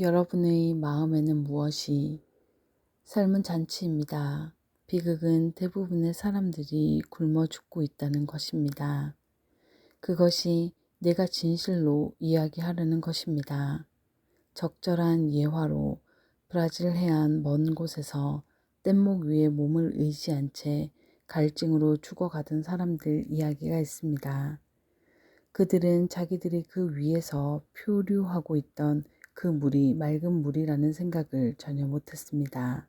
여러분의 마음에는 무엇이? 삶은 잔치입니다. 비극은 대부분의 사람들이 굶어 죽고 있다는 것입니다. 그것이 내가 진실로 이야기하려는 것입니다. 적절한 예화로 브라질 해안 먼 곳에서 뗏목 위에 몸을 의지한 채 갈증으로 죽어가던 사람들 이야기가 있습니다. 그들은 자기들이 그 위에서 표류하고 있던 그 물이 맑은 물이라는 생각을 전혀 못했습니다.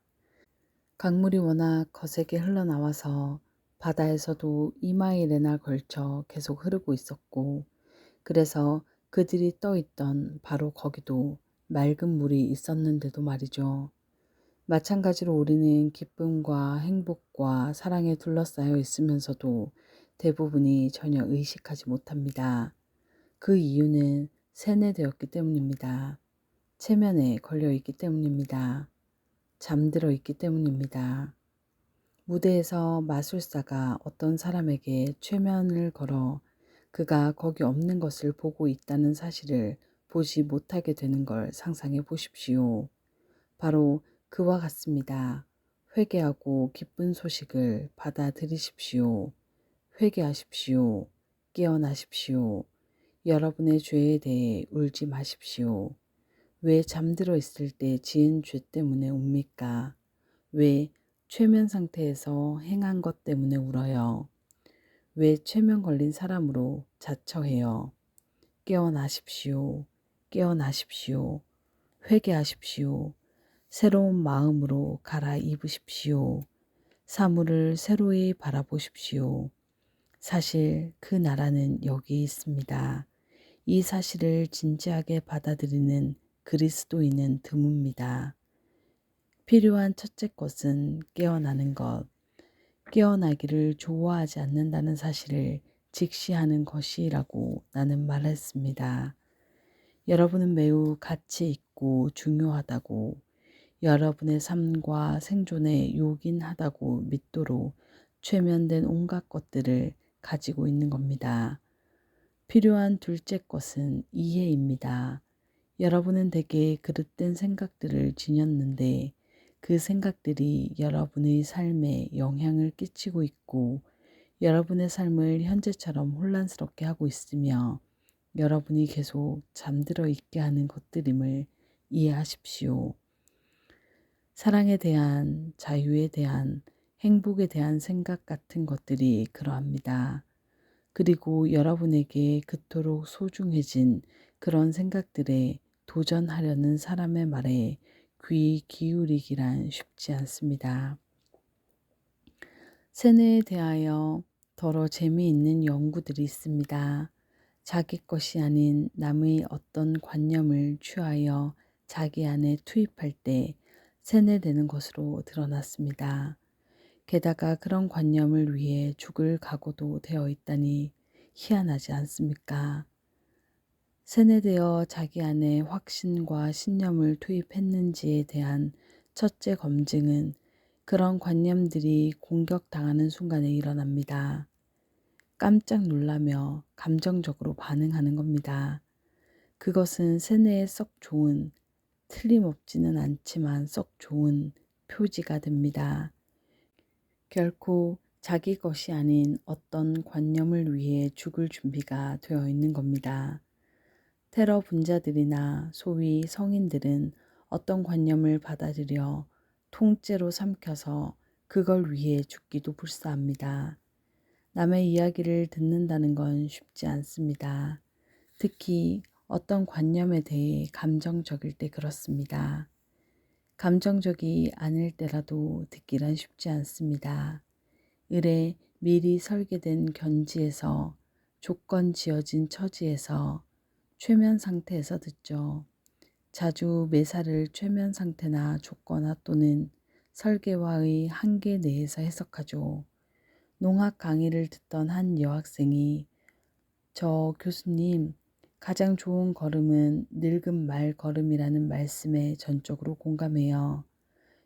강물이 워낙 거세게 흘러나와서 바다에서도 2마일에나 걸쳐 계속 흐르고 있었고, 그래서 그들이 떠 있던 바로 거기도 맑은 물이 있었는데도 말이죠. 마찬가지로 우리는 기쁨과 행복과 사랑에 둘러싸여 있으면서도 대부분이 전혀 의식하지 못합니다. 그 이유는 세뇌되었기 때문입니다. 체면에 걸려 있기 때문입니다. 잠들어 있기 때문입니다. 무대에서 마술사가 어떤 사람에게 최면을 걸어 그가 거기 없는 것을 보고 있다는 사실을 보지 못하게 되는 걸 상상해 보십시오. 바로 그와 같습니다. 회개하고 기쁜 소식을 받아들이십시오. 회개하십시오. 깨어나십시오. 여러분의 죄에 대해 울지 마십시오. 왜 잠들어 있을 때 지은 죄 때문에 웁니까? 왜 최면 상태에서 행한 것 때문에 울어요? 왜 최면 걸린 사람으로 자처해요? 깨어나십시오. 깨어나십시오. 회개하십시오. 새로운 마음으로 갈아입으십시오. 사물을 새로이 바라보십시오. 사실 그 나라는 여기 있습니다. 이 사실을 진지하게 받아들이는 그리스도인은 드뭅니다. 필요한 첫째 것은 깨어나는 것, 깨어나기를 좋아하지 않는다는 사실을 직시하는 것이라고 나는 말했습니다. 여러분은 매우 가치 있고 중요하다고, 여러분의 삶과 생존에 요긴하다고 믿도록 최면된 온갖 것들을 가지고 있는 겁니다. 필요한 둘째 것은 이해입니다. 여러분은 대개 그릇된 생각들을 지녔는데 그 생각들이 여러분의 삶에 영향을 끼치고 있고 여러분의 삶을 현재처럼 혼란스럽게 하고 있으며 여러분이 계속 잠들어 있게 하는 것들임을 이해하십시오. 사랑에 대한, 자유에 대한, 행복에 대한 생각 같은 것들이 그러합니다. 그리고 여러분에게 그토록 소중해진 그런 생각들에 도전하려는 사람의 말에 귀 기울이기란 쉽지 않습니다. 세뇌에 대하여 더러 재미있는 연구들이 있습니다. 자기 것이 아닌 남의 어떤 관념을 취하여 자기 안에 투입할 때 세뇌되는 것으로 드러났습니다. 게다가 그런 관념을 위해 죽을 각오도 되어 있다니 희한하지 않습니까? 세뇌되어 자기 안에 확신과 신념을 투입했는지에 대한 첫째 검증은 그런 관념들이 공격당하는 순간에 일어납니다. 깜짝 놀라며 감정적으로 반응하는 겁니다. 그것은 세뇌에 썩 좋은, 틀림없지는 않지만 썩 좋은 표지가 됩니다. 결코 자기 것이 아닌 어떤 관념을 위해 죽을 준비가 되어 있는 겁니다. 테러 분자들이나 소위 성인들은 어떤 관념을 받아들여 통째로 삼켜서 그걸 위해 죽기도 불사합니다. 남의 이야기를 듣는다는 건 쉽지 않습니다. 특히 어떤 관념에 대해 감정적일 때 그렇습니다. 감정적이 아닐 때라도 듣기란 쉽지 않습니다. 을에 미리 설계된 견지에서 조건 지어진 처지에서 최면 상태에서 듣죠. 자주 매사를 최면 상태나 조건화 또는 설계화의 한계 내에서 해석하죠. 농학 강의를 듣던 한 여학생이 저 교수님, 가장 좋은 걸음은 늙은 말 걸음이라는 말씀에 전적으로 공감해요.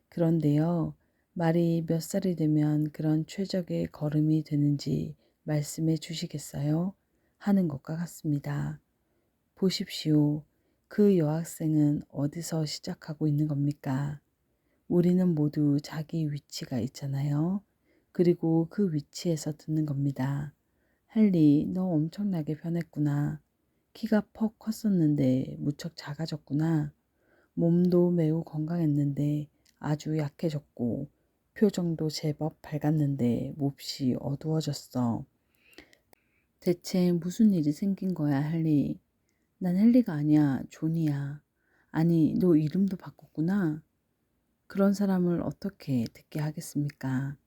그런데요, 말이 몇 살이 되면 그런 최적의 걸음이 되는지 말씀해 주시겠어요? 하는 것과 같습니다. 보십시오. 그 여학생은 어디서 시작하고 있는 겁니까? 우리는 모두 자기 위치가 있잖아요. 그리고 그 위치에서 듣는 겁니다. 헨리, 너 엄청나게 변했구나. 키가 퍽 컸었는데 무척 작아졌구나. 몸도 매우 건강했는데 아주 약해졌고, 표정도 제법 밝았는데 몹시 어두워졌어. 대체 무슨 일이 생긴 거야, 헨리? 난 헨리가 아니야, 존이야. 아니, 너 이름도 바꿨구나. 그런 사람을 어떻게 듣게 하겠습니까?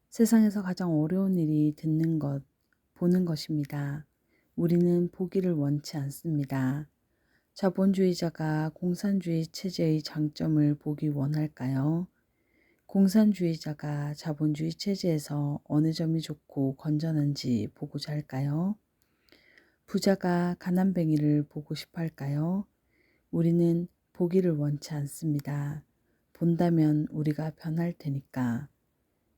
세상에서 가장 어려운 일이 듣는 것, 보는 것입니다. 우리는 보기를 원치 않습니다. 자본주의자가 공산주의 체제의 장점을 보기 원할까요? 공산주의자가 자본주의 체제에서 어느 점이 좋고 건전한지 보고자 할까요? 부자가 가난뱅이를 보고 싶어 할까요? 우리는 보기를 원치 않습니다. 본다면 우리가 변할 테니까.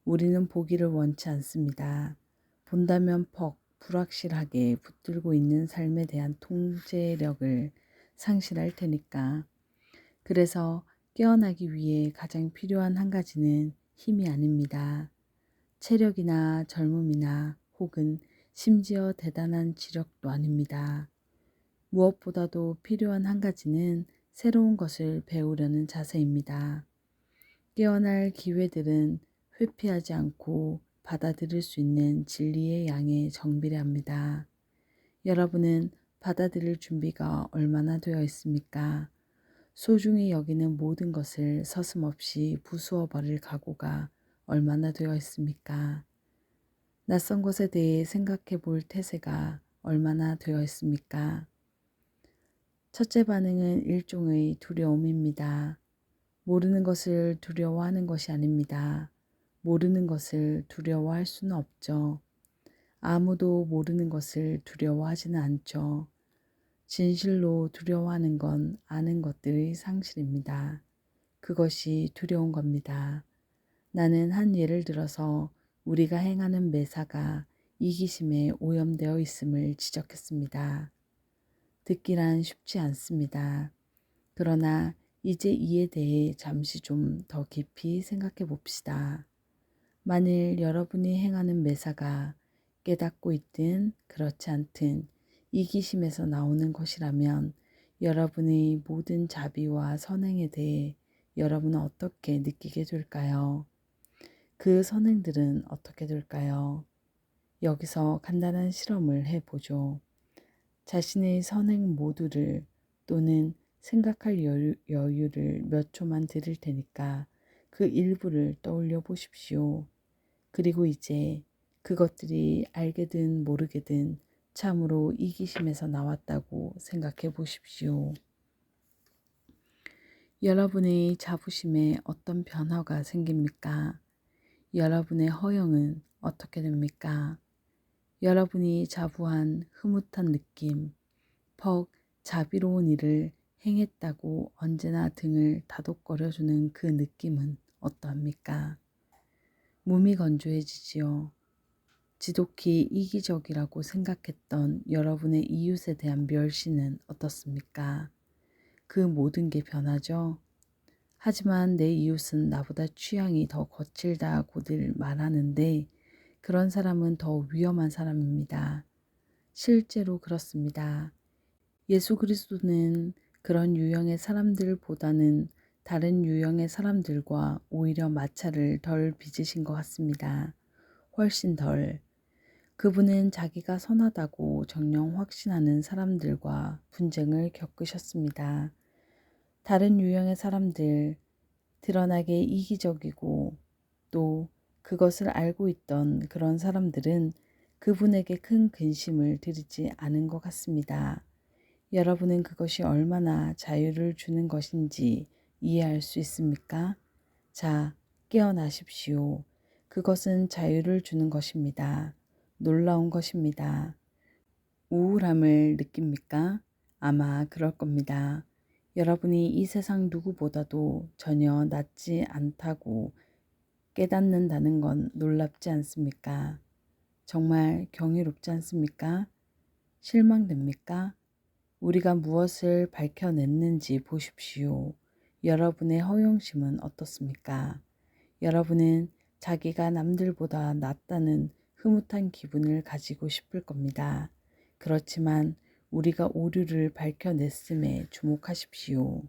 우리는 보기를 원치 않습니다. 본다면 불확실하게 붙들고 있는 삶에 대한 통제력을 상실할 테니까. 그래서 깨어나기 위해 가장 필요한 한 가지는 힘이 아닙니다. 체력이나 젊음이나 혹은 심지어 대단한 지력도 아닙니다. 무엇보다도 필요한 한 가지는 새로운 것을 배우려는 자세입니다. 깨어날 기회들은 회피하지 않고 받아들일 수 있는 진리의 양에 정비례합니다. 여러분은 받아들일 준비가 얼마나 되어 있습니까? 소중히 여기는 모든 것을 서슴없이 부수어 버릴 각오가 얼마나 되어 있습니까? 낯선 것에 대해 생각해 볼 태세가 얼마나 되어 있습니까? 첫째 반응은 일종의 두려움입니다. 모르는 것을 두려워하는 것이 아닙니다. 모르는 것을 두려워할 수는 없죠. 아무도 모르는 것을 두려워하지는 않죠. 진실로 두려워하는 건 아는 것들의 상실입니다. 그것이 두려운 겁니다. 나는 한 예를 들어서 우리가 행하는 매사가 이기심에 오염되어 있음을 지적했습니다. 듣기란 쉽지 않습니다. 그러나 이제 이에 대해 잠시 좀 더 깊이 생각해 봅시다. 만일 여러분이 행하는 매사가 깨닫고 있든 그렇지 않든 이기심에서 나오는 것이라면 여러분의 모든 자비와 선행에 대해 여러분은 어떻게 느끼게 될까요? 그 선행들은 어떻게 될까요? 여기서 간단한 실험을 해보죠. 자신의 선행 모두를 또는 생각할 여유를 몇 초만 드릴 테니까 그 일부를 떠올려 보십시오. 그리고 이제 그것들이 알게든 모르게든 참으로 이기심에서 나왔다고 생각해 보십시오. 여러분의 자부심에 어떤 변화가 생깁니까? 여러분의 허영은 어떻게 됩니까? 여러분이 자부한 흐뭇한 느낌, 퍽 자비로운 일을 행했다고 언제나 등을 다독거려주는 그 느낌은 어떠합니까? 몸이 건조해지지요. 지독히 이기적이라고 생각했던 여러분의 이웃에 대한 멸시는 어떻습니까? 그 모든 게 변하죠. 하지만 내 이웃은 나보다 취향이 더 거칠다고들 말하는데 그런 사람은 더 위험한 사람입니다. 실제로 그렇습니다. 예수 그리스도는 그런 유형의 사람들보다는 다른 유형의 사람들과 오히려 마찰을 덜 빚으신 것 같습니다. 훨씬 덜. 그분은 자기가 선하다고 정녕 확신하는 사람들과 분쟁을 겪으셨습니다. 다른 유형의 사람들, 드러나게 이기적이고 또 그것을 알고 있던 그런 사람들은 그분에게 큰 근심을 드리지 않은 것 같습니다. 여러분은 그것이 얼마나 자유를 주는 것인지 이해할 수 있습니까? 자, 깨어나십시오. 그것은 자유를 주는 것입니다. 놀라운 것입니다. 우울함을 느낍니까? 아마 그럴 겁니다. 여러분이 이 세상 누구보다도 전혀 낫지 않다고 깨닫는다는 건 놀랍지 않습니까? 정말 경이롭지 않습니까? 실망됩니까? 우리가 무엇을 밝혀냈는지 보십시오. 여러분의 허영심은 어떻습니까? 여러분은 자기가 남들보다 낫다는 흐뭇한 기분을 가지고 싶을 겁니다. 그렇지만 우리가 오류를 밝혀냈음에 주목하십시오.